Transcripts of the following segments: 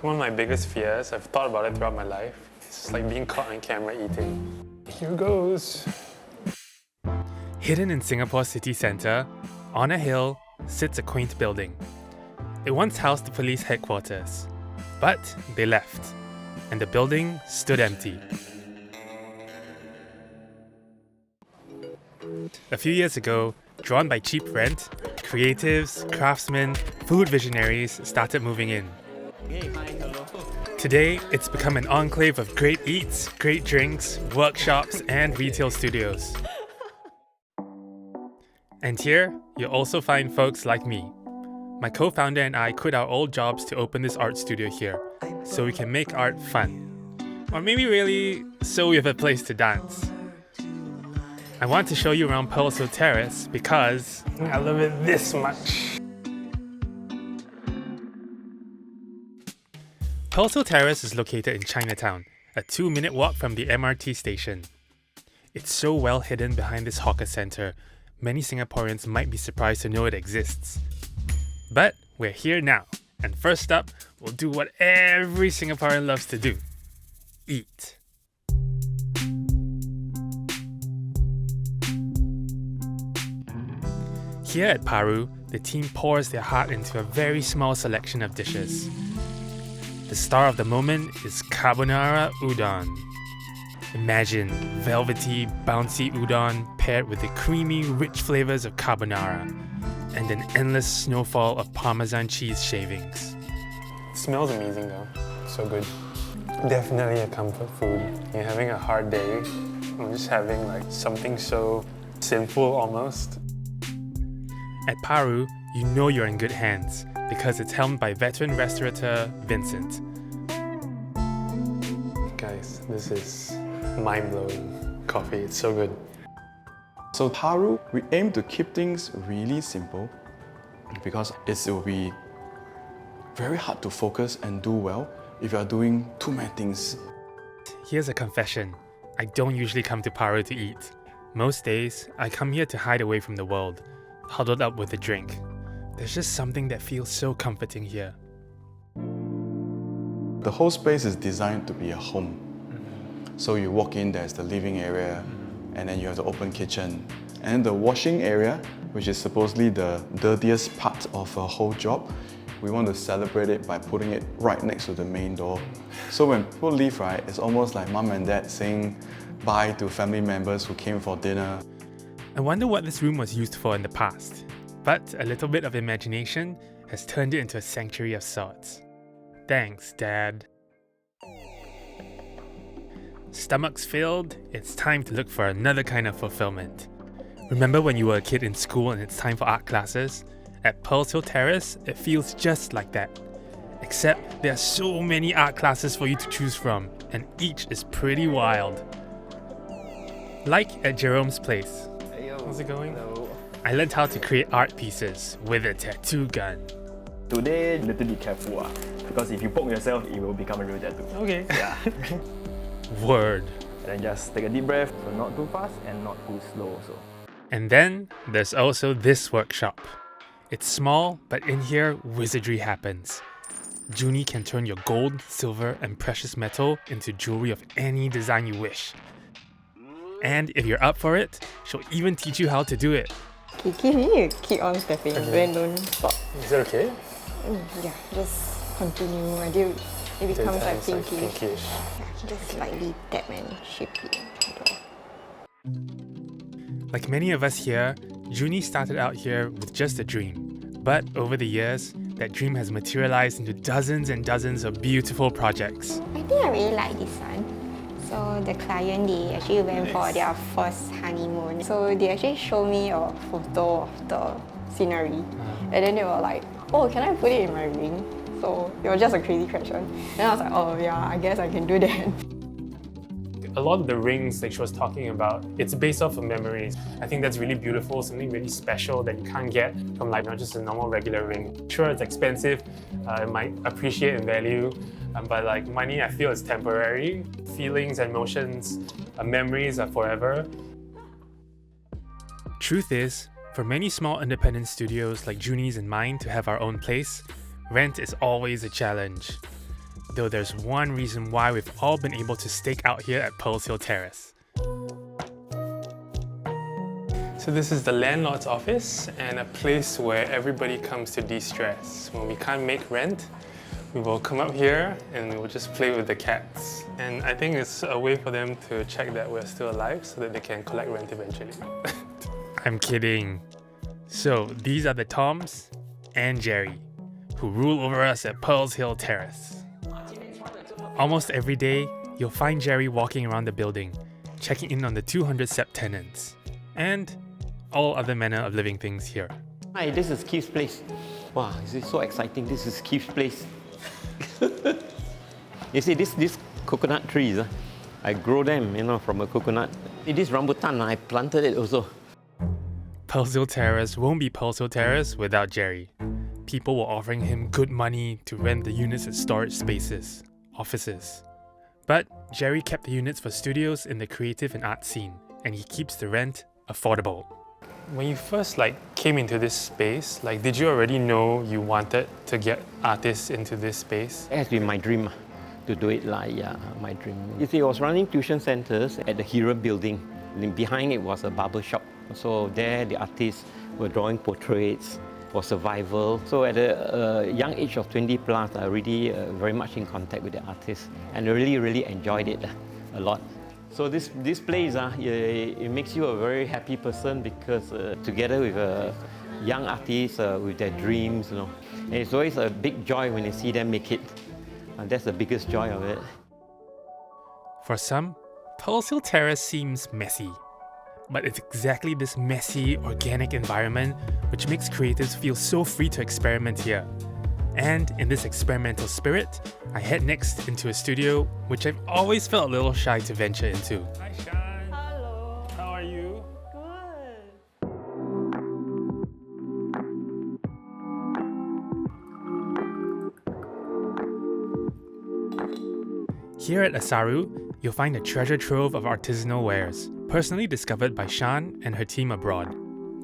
One of my biggest fears, I've thought about it throughout my life, it's like being caught on camera eating. Here goes. Hidden in Singapore's city centre, on a hill, sits a quaint building. It once housed the police headquarters, but they left, and the building stood empty. A few years ago, drawn by cheap rent, creatives, craftsmen, food visionaries started moving in. Today, it's become an enclave of great eats, great drinks, workshops, and retail studios. And here, you'll also find folks like me. My co-founder and I quit our old jobs to open this art studio here, so we can make art fun. Or maybe really, so we have a place to dance. I want to show you around Hill Terrace because I love it this much. Hill Terrace is located in Chinatown, a 2-minute walk from the MRT station. It's so well hidden behind this hawker centre, many Singaporeans might be surprised to know it exists. But we're here now, and first up, we'll do what every Singaporean loves to do: eat. Here at Paaru, the team pours their heart into a very small selection of dishes. The star of the moment is carbonara udon. Imagine velvety, bouncy udon paired with the creamy, rich flavors of carbonara and an endless snowfall of Parmesan cheese shavings. It smells amazing though. So good. Definitely a comfort food. You're having a hard day, I'm just having like something so sinful almost. At Paaru, you know you're in good hands because it's helmed by veteran restaurateur Vincent. Guys, this is mind-blowing coffee. It's so good. So Paaru, we aim to keep things really simple because it will be very hard to focus and do well if you are doing too many things. Here's a confession. I don't usually come to Paaru to eat. Most days, I come here to hide away from the world, huddled up with a drink. There's just something that feels so comforting here. The whole space is designed to be a home. So you walk in, there's the living area, and then you have the open kitchen. And the washing area, which is supposedly the dirtiest part of a whole job, we want to celebrate it by putting it right next to the main door. So when people leave, right, it's almost like mom and dad saying bye to family members who came for dinner. I wonder what this room was used for in the past, but a little bit of imagination has turned it into a sanctuary of sorts. Thanks, Dad. Stomachs filled, it's time to look for another kind of fulfillment. Remember when you were a kid in school and it's time for art classes? At Hill Terrace, it feels just like that. Except there are so many art classes for you to choose from, and each is pretty wild. Like at Jerome's place. How's it going? Hello. I learned how to create art pieces with a tattoo gun. Today, you need to be careful because if you poke yourself, it will become a real tattoo. Okay. Yeah. Word. And then just take a deep breath, so not too fast and not too slow also. And then there's also this workshop. It's small, but in here, wizardry happens. Junie can turn your gold, silver, and precious metal into jewelry of any design you wish. And if you're up for it, she'll even teach you how to do it. Kiki, you keep on stepping, then don't stop. Is it okay? Yeah, just continue until it becomes like pinkish. pinkish. Just slightly tap and shape it. Like many of us here, Junie started out here with just a dream. But over the years, that dream has materialized into dozens and dozens of beautiful projects. I think I really like this one. So the client, they actually went for their first honeymoon. So they actually showed me a photo of the scenery. And then they were like, oh, can I put it in my ring? So it was just a crazy question. And I was like, oh yeah, I guess I can do that. A lot of the rings that she was talking about, it's based off of memories. I think that's really beautiful, something really special that you can't get from like not just a normal regular ring. Sure, it's expensive, it might appreciate in value, but like money, I feel is temporary. Feelings, emotions, memories are forever. Truth is, for many small independent studios like Junie's and mine to have our own place, rent is always a challenge. though there's one reason why we've all been able to stake out here at Pearl's Hill Terrace. So this is the landlord's office and a place where everybody comes to de-stress. When we can't make rent, we will come up here and we will just play with the cats. And I think it's a way for them to check that we're still alive so that they can collect rent eventually. I'm kidding. So these are the Toms and Jerry, who rule over us at Pearl's Hill Terrace. Almost every day, you'll find Jerry walking around the building, checking in on the 200 SEP tenants, and all other manner of living things here. Hi, this is Keith's place. Wow, this is so exciting. This is Keith's place. You see, this coconut trees, I grow them, from a coconut. This rambutan, I planted it also. Pearl's Hill Terrace won't be Pearl's Hill Terrace without Jerry. People were offering him good money to rent the units as storage spaces, offices. But Jerry kept the units for studios in the creative and art scene, and he keeps the rent affordable. When you first came into this space, did you already know you wanted to get artists into this space? It has been my dream to do it my dream. You see, I was running tuition centers at the Hero building. And behind it was a barber shop. So there the artists were drawing portraits for survival. So at a young age of 20 plus, I really very much in contact with the artists and really enjoyed it a lot. So this place, it makes you a very happy person because together with young artists with their dreams, and it's always a big joy when you see them make it. And that's the biggest joy of it. For some, Pearl's Hill Terrace seems messy. But it's exactly this messy, organic environment which makes creatives feel so free to experiment here. And in this experimental spirit, I head next into a studio which I've always felt a little shy to venture into. Hi Shan. Hello. How are you? Good. Here at Asaru, you'll find a treasure trove of artisanal wares, personally discovered by Shan and her team abroad.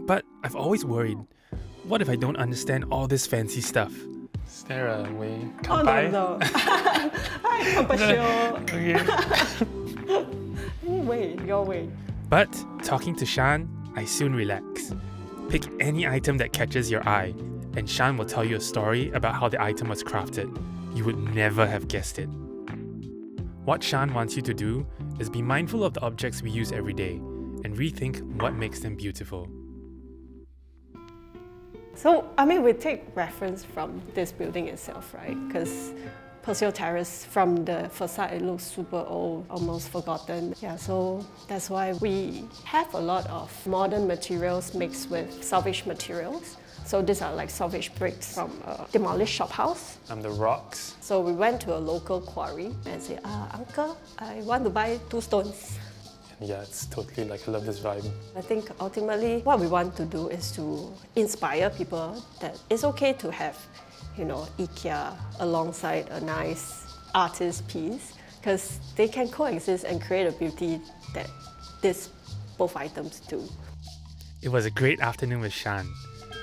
But I've always worried, what if I don't understand all this fancy stuff? Is there a way? Oh, no. Hi, Compassion. Okay. Wait, your way. But talking to Shan, I soon relax. Pick any item that catches your eye, and Shan will tell you a story about how the item was crafted. You would never have guessed it. What Shan wants you to do is be mindful of the objects we use every day and rethink what makes them beautiful. So, we take reference from this building itself, right? Because Pearl's Hill Terrace, from the facade, it looks super old, almost forgotten. Yeah, so that's why we have a lot of modern materials mixed with salvage materials. So these are salvage bricks from a demolished shop house. The rocks. So we went to a local quarry and said, Uncle, I want to buy 2 stones. Yeah, it's totally I love this vibe. I think ultimately what we want to do is to inspire people that it's okay to have, IKEA alongside a nice artist piece, because they can coexist and create a beauty that both items do. It was a great afternoon with Shan.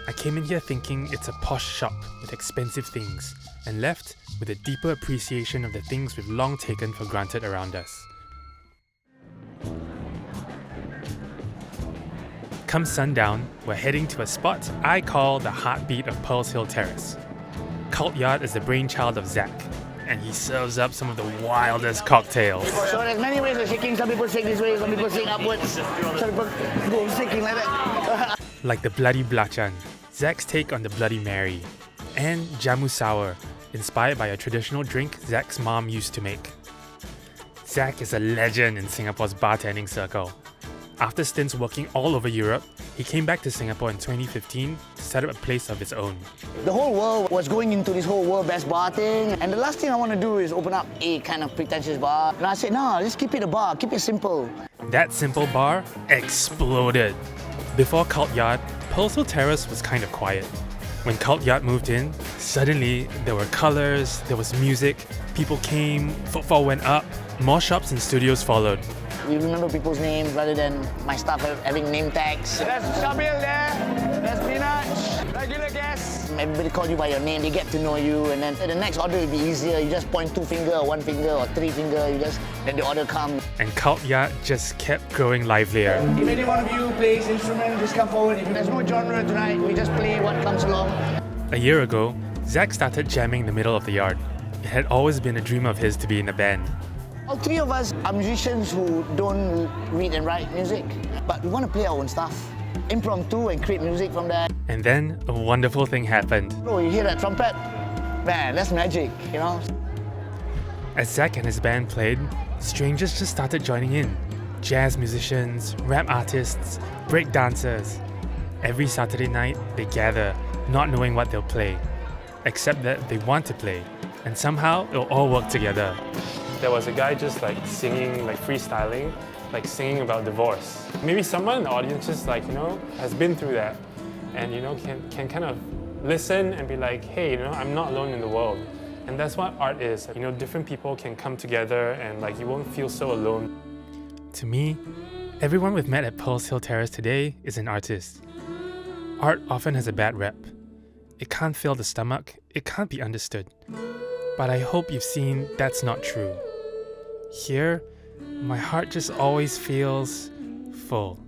I came in here thinking it's a posh shop with expensive things, and left with a deeper appreciation of the things we've long taken for granted around us. Come sundown, we're heading to a spot I call the heartbeat of Pearl's Hill Terrace. Kult Yacht is the brainchild of Zach, and he serves up some of the wildest cocktails. So there's many ways of shaking. Some people shake this way, some people shake upwards, some people go shaking like that. Like the Bloody Blachan, Zach's take on the Bloody Mary, and Jamu Sour, inspired by a traditional drink Zach's mom used to make. Zach is a legend in Singapore's bartending circle. After stints working all over Europe, he came back to Singapore in 2015 to set up a place of his own. The whole world was going into this whole world best bar thing, and the last thing I want to do is open up a kind of pretentious bar. And I said, no, let's keep it a bar, keep it simple. That simple bar exploded. Before Kult Yacht, Pearl's Hill Terrace was kind of quiet. When Kult Yacht moved in, suddenly there were colours, there was music, people came, footfall went up, more shops and studios followed. You remember people's names rather than my stuff having name tags. There's Shabil there. There's peanuts. Regular guests. Everybody call you by your name. They get to know you, and then the next order will be easier. You just point 2 finger, or 1 finger, or 3 finger. Then the order comes. And Cult Yard just kept growing livelier. If any one of you plays instrument, just come forward. If there's no genre tonight, we just play what comes along. A year ago, Zach started jamming in the middle of the yard. It had always been a dream of his to be in a band. All 3 of us are musicians who don't read and write music, but we want to play our own stuff. Impromptu and create music from that. And then a wonderful thing happened. Oh, you hear that trumpet? Man, that's magic, you know? As Zach and his band played, strangers just started joining in. Jazz musicians, rap artists, break dancers. Every Saturday night, they gather, not knowing what they'll play, except that they want to play, and somehow it'll all work together. There was a guy just like singing, like freestyling, like singing about divorce. Maybe someone in the audience just like, has been through that and, can kind of listen and be like, hey, I'm not alone in the world. And that's what art is. Different people can come together and like you won't feel so alone. To me, everyone we've met at Pearl's Hill Terrace today is an artist. Art often has a bad rep. It can't fill the stomach, it can't be understood. But I hope you've seen that's not true. Here, my heart just always feels full.